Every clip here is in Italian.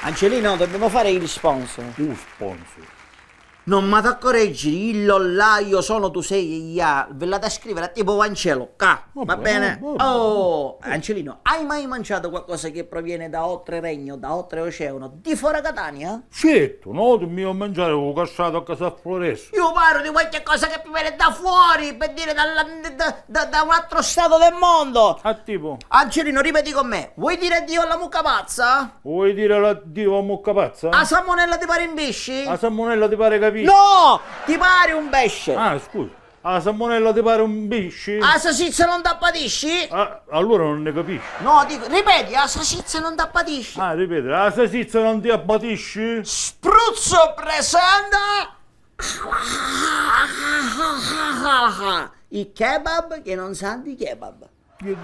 Angelino, dobbiamo fare il sponsor. Un sponsor. Non mi correggere, il là, io sono, tu sei, ya. Ve la da scrivere tipo Vangelo, va bene? Oh, Angelino, hai mai mangiato qualcosa che proviene da oltre regno, da oltre oceano, di fuori Catania? Certo, no, dobbiamo mangiare con cassato a casa Floresso. Io parlo di qualche cosa che proviene da fuori, per dire da un altro stato del mondo. Ah, tipo, Angelino, ripeti con me, vuoi dire addio alla mucca pazza? vuoi dire l'addio a mucca pazza? A salmonella ti pare in pesci? La salmonella ti pare capire? No, ti pare un pesce? Ah, scusa, la salmonella ti pare un pesce? A salsiccia non t'appatisci? Ah, allora non ne capisci. No, dico, ripeti, a salsiccia non t'appatisci? Ah, ripete, la salsiccia non ti abbatisci? Spruzzo presenta i kebab che non sanno di kebab.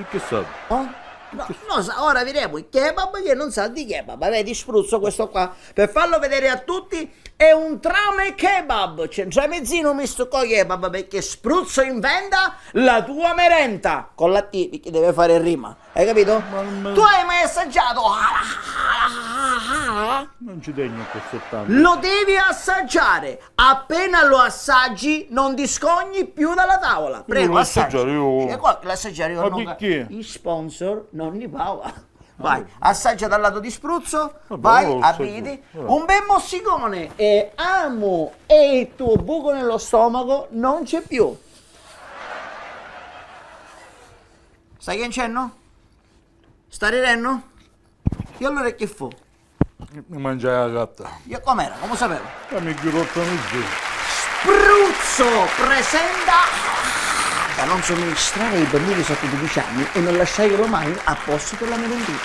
Che sa? Oh? No, ora vedremo i kebab che non sa di kebab. Vedi, spruzzo questo qua. Per farlo vedere a tutti, è un trame kebab. C'è un mezzino misto con kebab perché spruzzo inventa la tua merenda. Con la T, perché deve fare rima. Hai capito? Tu hai mai assaggiato? Non ci tengo a questo tanto. Lo devi assaggiare. Appena lo assaggi, non ti scogli più dalla tavola. Prego, lo assaggia. assaggiare io. Cioè, qua, l'assaggiare io Ma non. perché? I sponsor non li paga. Vai, assaggia dal lato di spruzzo. Vabbè, Vai, lo assaggio. apriti. Un bel mossicone e amo e il tuo buco nello stomaco non c'è più. Sai che c'è, no? Sta ridendo? E allora che fu? Mi mangiai la gatta. Io com'era? Come sapevo? Ma mi girotta mi giù. Spruzzo presenta da non somministrare ai bambini sotto 12 anni e non lasciarglielo mai a posto per la merendina.